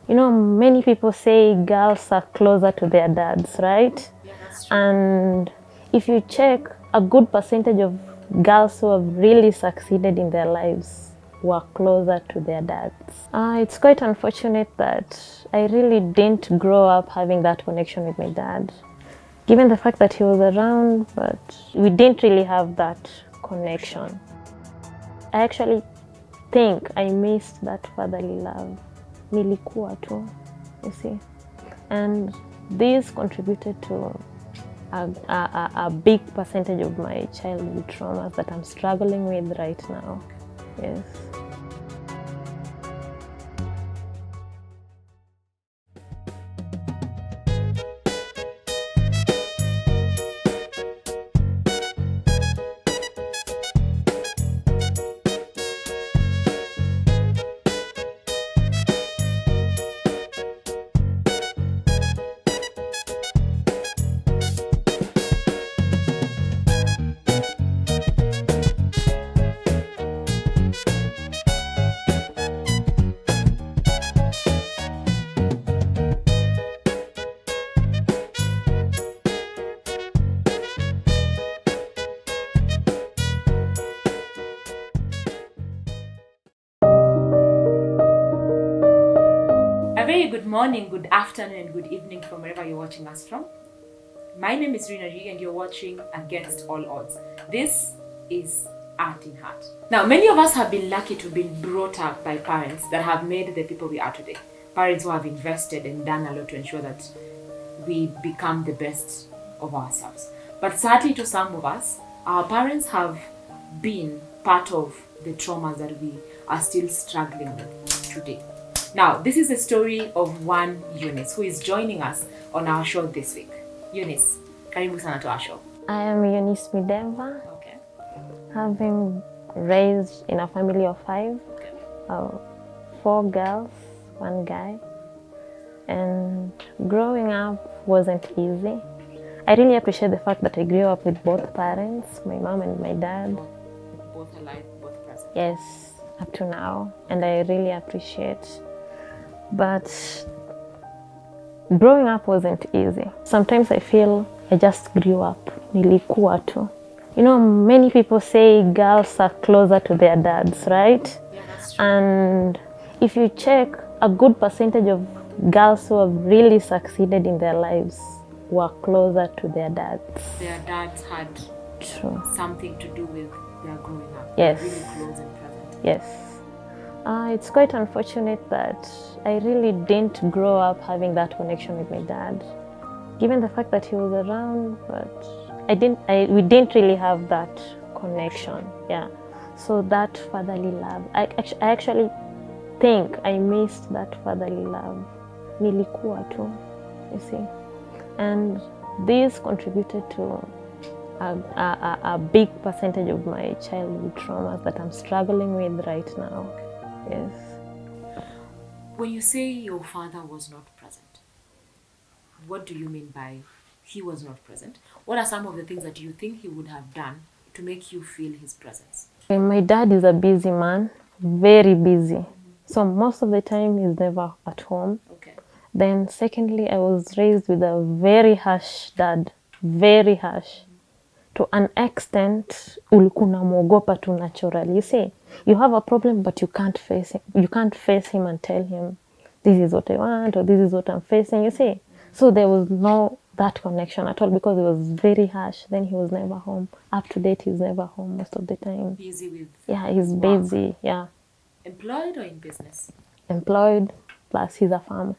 Many people say girls are closer to their dads, right? Yeah, that's true. And if you check, a good percentage of girls who have really succeeded in their lives were closer to their dads. It's quite unfortunate that I really didn't grow up having that connection with my dad, given the fact that he was around, but we didn't really have that connection. I actually think I missed that fatherly love. Nilikuwa tu, you see. And this contributed to a big percentage of my childhood traumas that I'm struggling with right now. Yes. A very good morning, good afternoon, and good evening from wherever you're watching us from. My name is Rina Ree, and you're watching Against All Odds. This is Art in Heart. Now, many of us have been lucky to be brought up by parents that have made the people we are today. Parents who have invested and done a lot to ensure that we become the best of ourselves. But sadly, to some of us, our parents have been part of the traumas that we are still struggling with today. Now, this is the story of one Eunice who is joining us on our show this week. Eunice, karibu sana to our show. I am Eunice Mideva, Okay. having raised in a family of 5, Okay. 4 girls, 1 guy. And growing up wasn't easy. I really appreciate the fact that I grew up with both parents, my mom and my dad. Both alive, both present. Yes, up to now. And I really appreciate. But growing up wasn't easy. Sometimes I feel I just grew up. Nilikuwa tu. Many people say girls are closer to their dads, right? Yeah, that's true. And if you check, a good percentage of girls who have really succeeded in their lives were closer to their dads. Their dads had True. something to do with their growing up. Yes. Really close and present. Yes. It's quite unfortunate that I really didn't grow up having that connection with my dad, given the fact that he was around, but we didn't really have that connection. Yeah. So that fatherly love, I actually think I missed that fatherly love. Nilikuwa tu, you see. And this contributed to a big percentage of my childhood traumas that I'm struggling with right now. Yes. When you say your father was not present, what do you mean by he was not present? What are some of the things that you think he would have done to make you feel his presence? My dad is a busy man, very busy. So most of the time he's never at home. Okay. Then secondly, I was raised with a very harsh dad, very harsh. To an extent, ulikuwa unamwogopa tu naturally. You see, you have a problem but you can't face him. You can't face him and tell him, this is what I want or this is what I'm facing, you see. So there was no that connection at all because it was very harsh. Then he was never home. Up to date, he's never home most of the time. Busy with Yeah, he's work. busy. Yeah. Employed or in business? Employed, plus he's a farmer.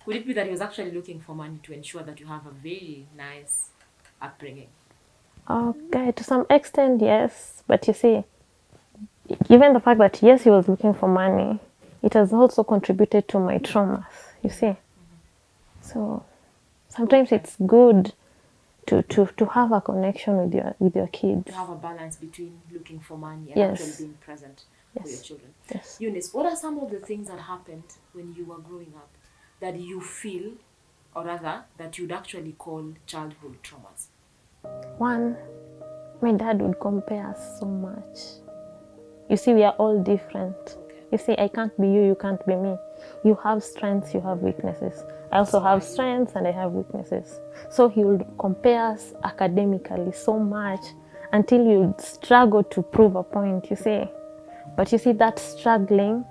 Could it be that he was actually looking for money to ensure that you have a very nice upbringing? Okay, to some extent, yes. But you see, given the fact that, yes, he was looking for money, it has also contributed to my traumas, you see. So sometimes it's good to have a connection with your kids. To have a balance between looking for money and Yes. actually being present for your children. Yes. Eunice, what are some of the things that happened when you were growing up that you feel, or rather, that you'd actually call childhood traumas? One, my dad would compare us so much. You see, we are all different. Okay. You see, I can't be you, you can't be me. You have strengths, you have weaknesses. I also have strengths and I have weaknesses. So he would compare us academically so much until you struggle to prove a point, you see. But you see, that struggling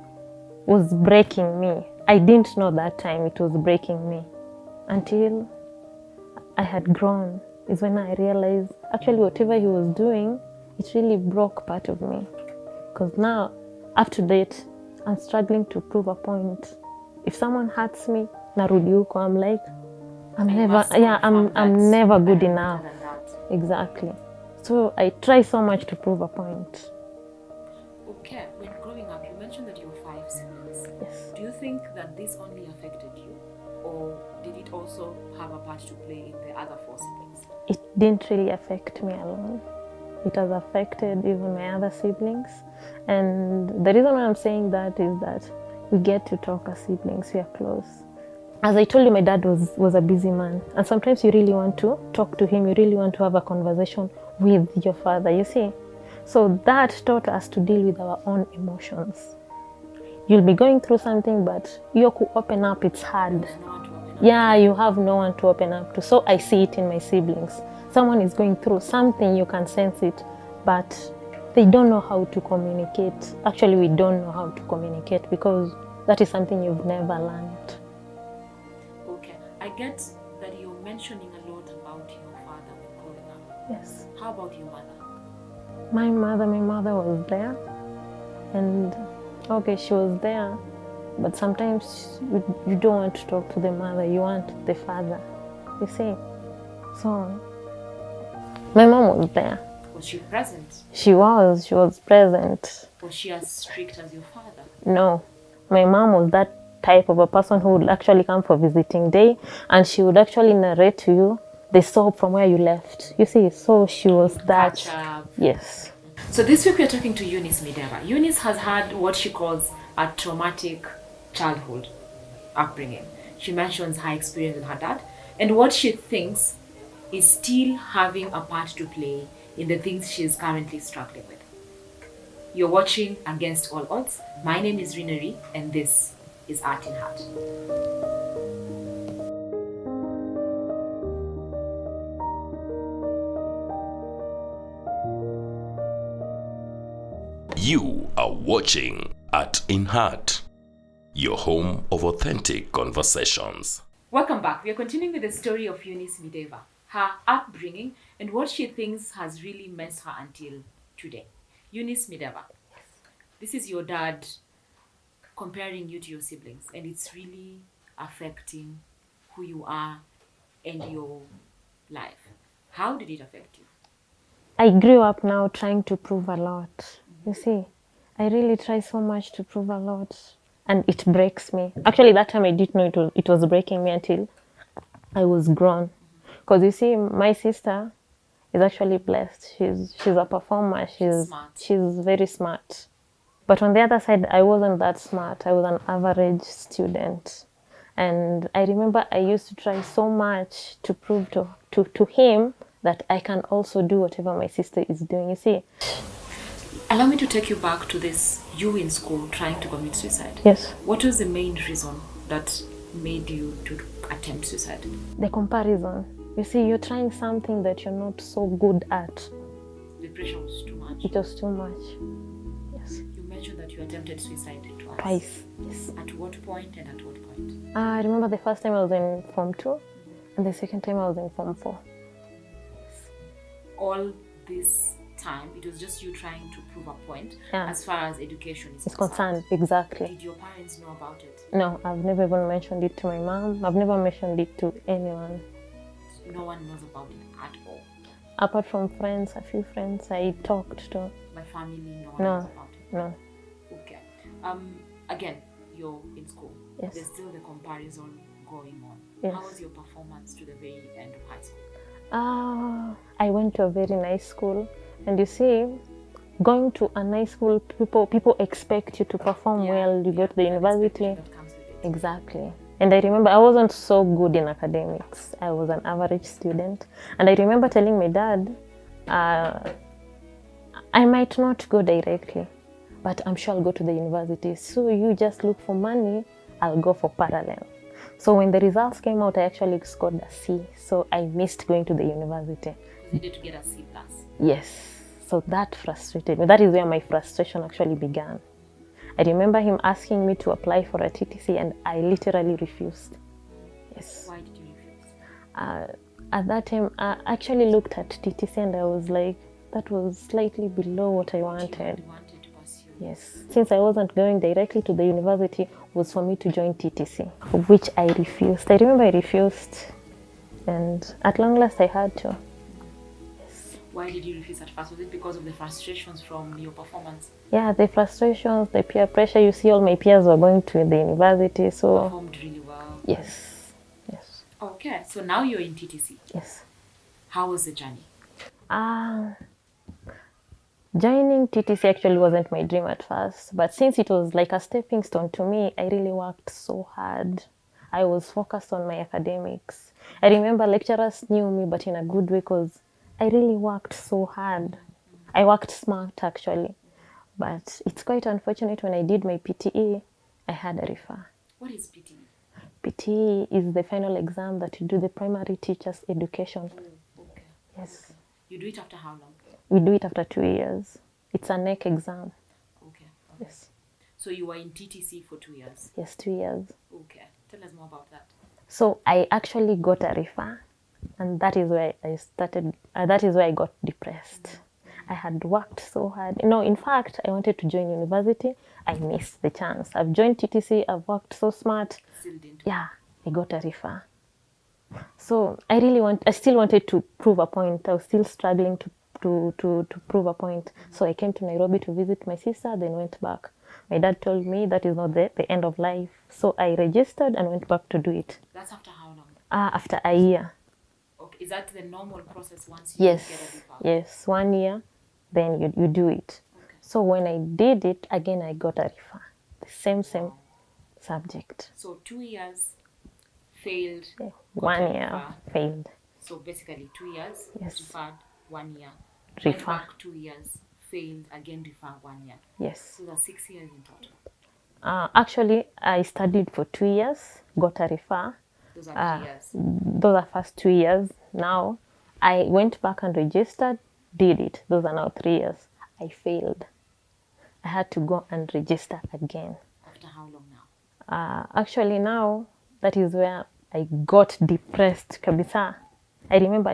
was breaking me. I didn't know that time it was breaking me. Until I had grown is when I realized actually whatever he was doing, it really broke part of me. Because now, up to date, I'm struggling to prove a point. If someone hurts me, narudi huko, I'm like, I'm never good enough. Exactly. So I try so much to prove a point. Okay, when growing up, you mentioned that you were 5 siblings. Yes. Do you think that this only affected you, or did it also have a part to play in the other 4 siblings? It didn't really affect me alone. It has affected even my other siblings. And the reason why I'm saying that is that we get to talk as siblings, we are close. As I told you, my dad was a busy man. And sometimes you really want to talk to him, you really want to have a conversation with your father, you see. So that taught us to deal with our own emotions. You'll be going through something, but you could open up, it's hard. Yeah, you have no one to open up to. So I see it in my siblings. Someone is going through something, you can sense it, but they don't know how to communicate. Actually, we don't know how to communicate because that is something you've never learned. Okay, I get that you're mentioning a lot about your father growing up. Yes. How about your mother? My mother was there, and okay, she was there, but sometimes you don't want to talk to the mother, you want the father, you see. So my mom was there. Was she present? She was present. Was she as strict as your father? No, my mom was that type of a person who would actually come for visiting day, and she would actually narrate to you the soap from where you left. You see, so she was that. Catch up. Yes. So this week we are talking to Eunice Mideva. Eunice has had what she calls a traumatic childhood upbringing. She mentions her experience with her dad and what she thinks is still having a part to play in the things she is currently struggling with. You're watching Against All Odds. My name is Rina Ree and this is Art in Heart. You are watching Art in Heart, your home of authentic conversations. Welcome back. We are continuing with the story of Eunice Mideva, her upbringing, and what she thinks has really messed her until today. Eunice Mideva, this is your dad comparing you to your siblings, and it's really affecting who you are and your life. How did it affect you? I grew up now trying to prove a lot. You see, I really try so much to prove a lot, and it breaks me. Actually, that time I didn't know it was breaking me until I was grown. Because you see, my sister is actually blessed. She's a performer. She's very smart. But on the other side, I wasn't that smart. I was an average student. And I remember I used to try so much to prove to him that I can also do whatever my sister is doing. You see? Allow me to take you back to this, you in school trying to commit suicide. Yes. What was the main reason that made you to attempt suicide? The comparison. You see, you're trying something that you're not so good at. The pressure was too much. It was too much. Yes. You mentioned that you attempted suicide twice. Twice, yes. At what point and at what point? I remember the first time I was in Form 2 and the second time I was in Form 4. Yes. All this time, it was just you trying to prove a point as far as education is concerned. Exactly. Did your parents know about it? No, I've never even mentioned it to my mom. I've never mentioned it to anyone. No one knows about it at all? Apart from friends, a few friends I talked to. My family, no one knows about it? No. Okay. Again, you're in school. Yes. There's still the comparison going on. Yes. How was your performance to the very end of high school? I went to a very nice school. And you see, going to a nice school, people expect you to perform well. You go to the university. Exactly. And I remember I wasn't so good in academics. I was an average student. And I remember telling my dad, I might not go directly, but I'm sure I'll go to the university. So you just look for money, I'll go for parallel. So when the results came out, I actually scored a C. So I missed going to the university. You needed to get a C plus. Yes. So that frustrated me. That is where my frustration actually began. I remember him asking me to apply for a TTC and I literally refused. Yes. Why did you refuse? At that time, I actually looked at TTC and I was like, that was slightly below what I wanted. You wanted to pursue. Yes. Since I wasn't going directly to the university, was for me to join TTC, which I refused. I remember I refused, and at long last I had to. Yes. Why did you refuse at first? Was it because of the frustrations from your performance? Yeah, the frustrations, the peer pressure. You see, all my peers were going to the university, so Performed really well. yes, yes, Okay, so now you're in TTC. yes. How was the journey? Joining TTC actually wasn't my dream at first, but since it was like a stepping stone to me, I really worked so hard. I was focused on my academics. I remember lecturers knew me, but in a good way, because I really worked so hard. I worked smart actually, but it's quite unfortunate when I did my PTE, I had a refer. What is PTE? PTE is the final exam that you do, the primary teachers education. Oh, okay. Yes. Okay. You do it after how long? We do it after 2 years. It's a NEC exam. Okay. Yes. So you were in TTC for 2 years. Yes, 2 years. Okay. Tell us more about that. So I actually got a refer, and that is where I started. That is where I got depressed. I had worked so hard. No, in fact, I wanted to join university. I missed the chance. I've joined TTC. I've worked so smart. Still didn't. Yeah, I got a refer. So I still wanted to prove a point. I was still struggling to prove a point. So I came to Nairobi to visit my sister, then went back. My dad told me that is not the end of life. So I registered and went back to do it. That's after how long? After a year. Okay. Is that the normal process once you Yes, get a refer? yes, 1 year, then you do it. Okay. So when I did it, again I got a refer. The same Wow. subject. So 2 years failed. Yeah. got 1 a year refer. failed. So basically 2 years, Yes. referred 1 year. Refer. Went back 2 years, failed, again refer 1 year. Yes. So that's 6 years in total. Actually, I studied for 2 years, got a refer. Those are 3 years. Those are first 2 years. Now I went back and registered, did it. Those are now 3 years. I failed. I had to go and register again. After how long now? Actually, now that is where I got depressed. Kabisa. I remember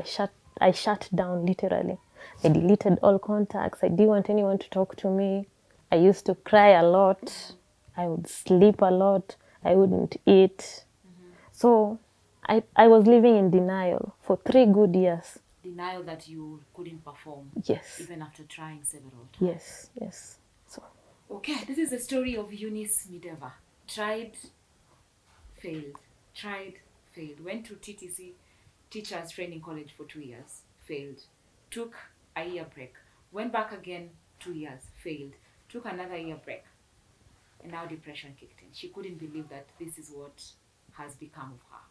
I shut down literally. I deleted all contacts. I didn't want anyone to talk to me. I used to cry a lot. I would sleep a lot. I wouldn't eat. So I was living in denial for 3 good years. Denial that you couldn't perform. Yes, Even after trying several times. yes, yes. So Okay, this is the story of Eunice Mideva. Tried, failed. Tried, failed. Went to TTC, Teachers Training College for 2 years. Failed. Took a year break. Went back again 2 years. Failed. Took another year break. And now depression kicked in. She couldn't believe that this is what has become of her.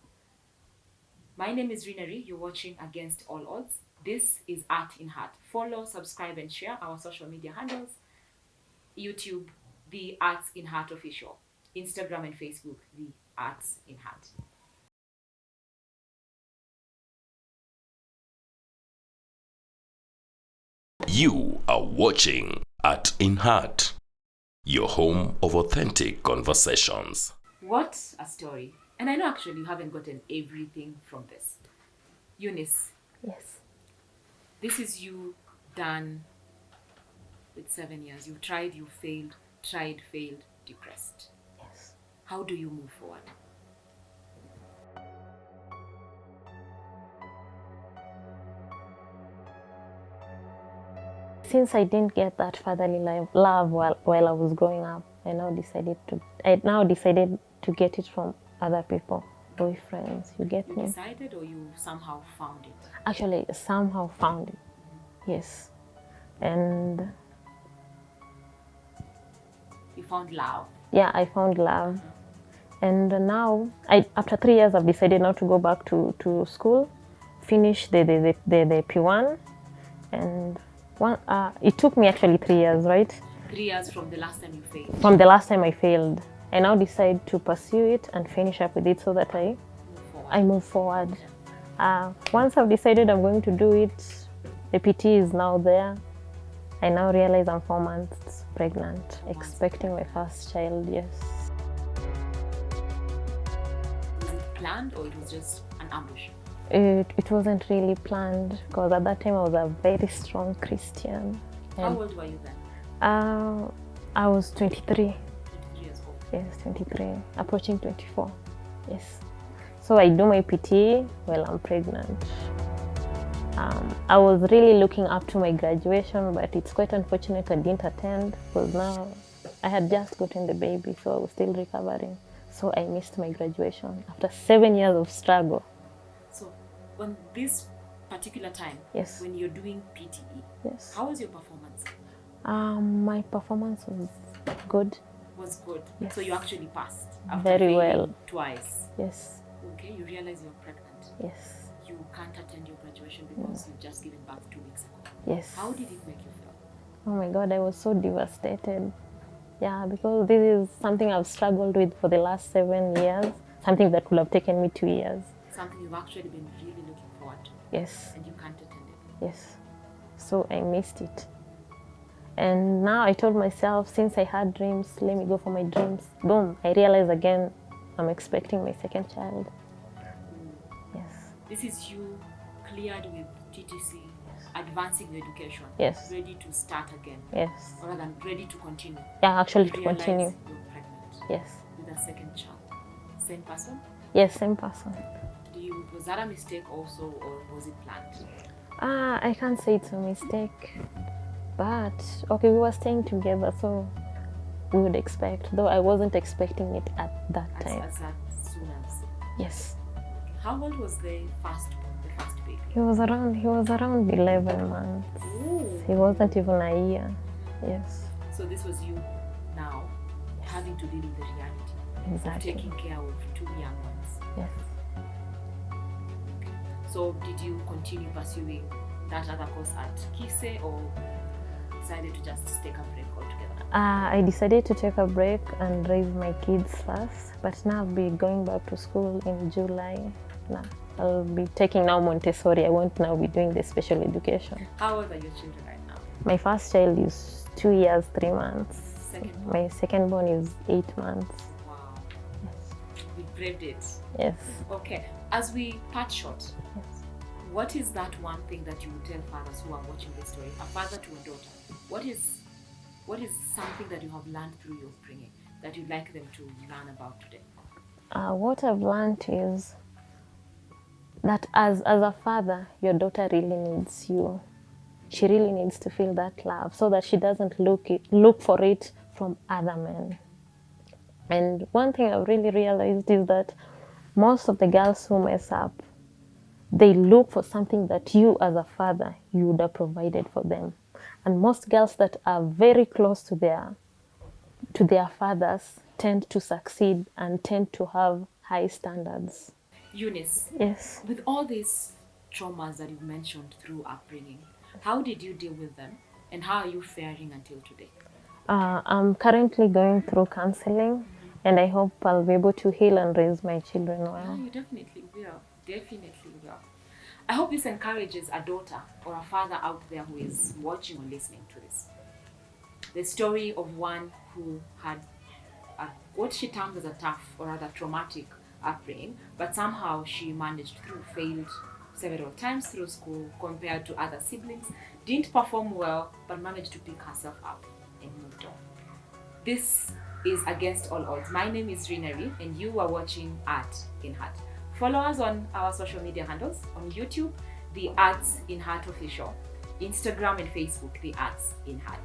My name is Rina Ree. You're watching Against All Odds. This is Art in Heart. Follow, subscribe, and share our social media handles. YouTube, The Arts in Heart Official. Instagram and Facebook, The Arts in Heart. You are watching Art in Heart, your home of authentic conversations. What a story. And I know actually you haven't gotten everything from this. Eunice, yes, this is you done with 7 years. You tried, you failed, tried, failed, depressed. yes. How do you move forward? Since I didn't get that fatherly love while I was growing up, I now decided to get it from other people, boyfriends. You get You me? decided or you somehow found it? Actually, somehow found it. Yes, and You found love. yeah, I found love. And now, after 3 years, I've decided now to go back to school, finish the P1, and it took me actually 3 years, right? 3 years from the last time you failed. From the last time I failed, I now decide to pursue it and finish up with it so that I move forward. Once I've decided I'm going to do it, the PT is now there. I now realize I'm 4 months pregnant, expecting my first child, yes. Was it planned or it was just an ambush? It wasn't really planned because at that time I was a very strong Christian. How old were you then? I was 23. 23 years old. Yes, 23, approaching 24. Yes. So I do my PT while I'm pregnant. I was really looking up to my graduation, but it's quite unfortunate I didn't attend because now I had just gotten the baby, so I was still recovering. So I missed my graduation after 7 years of struggle. So on this particular time, Yes. when you're doing PTE, Yes. how was your performance? My performance was good. Was good. Yes. So you actually passed after Very failing well. twice. Yes. Okay, you realize you're pregnant. Yes. You can't attend your graduation because you've just given birth 2 weeks ago. Yes. How did it make you feel? Oh my God, I was so devastated. Yeah, because this is something I've struggled with for the last 7 years, something that could have taken me 2 years. Something you've actually been really looking forward to, Yes, and you can't attend it. yes. So I missed it. And now I told myself, since I had dreams, let me go for my dreams. Boom, I realized again, I'm expecting my second child. Yes, This is you cleared with TTC, advancing your education, Yes. ready to start again, yes. rather than ready to continue. Yeah, actually You to realize continue. you're pregnant Yes, with a second child. Same person? yes, same person. Was that a mistake also, or was it planned? I can't say it's a mistake, but okay, we were staying together, so we would expect, though I wasn't expecting it at that time. As soon as. Yes, How old was the first baby? he was around 11 months. Ooh. He wasn't even a year. Yes, So this was you now having to deal with the reality of exactly. taking care of 2 young ones. Yes. So did you continue pursuing that other course at Kise, or decided to just take a break altogether? I decided to take a break and raise my kids first, but now I'll be going back to school in July. Now I'll be taking now Montessori. I won't now be doing the special education. How old are your children right now? My first child is 2 years, 3 months. Second one? My second born is 8 months. Wow, Yes. we braved it. Yes. Okay, as we part short, Yes. what is that one thing that you would tell fathers who are watching this story, a father to a daughter? What is something that you have learned through your upbringing that you'd like them to learn about today? What I've learned is that as a father, your daughter really needs you. She really needs to feel that love so that she doesn't look for it from other men. And one thing I've really realized is that most of the girls who mess up, they look for something that you as a father, you would have provided for them. And most girls that are very close to their fathers tend to succeed and tend to have high standards. Eunice, Yes. with all these traumas that you've mentioned through upbringing, how did you deal with them, and how are you faring until today? I'm currently going through counseling, and I hope I'll be able to heal and raise my children Yeah, well. you definitely will. Definitely will. I hope this encourages a daughter or a father out there who is watching or listening to this. The story of one who had what she termed as a tough or rather traumatic upbringing, but somehow she managed through, failed several times through school compared to other siblings, didn't perform well, but managed to pick herself up and moved on. This is Against All Odds. My name is Rina Ree, and you are watching Art in Heart. Follow us on our social media handles on YouTube, The Arts in Heart Official, Instagram and Facebook, The Arts in Heart.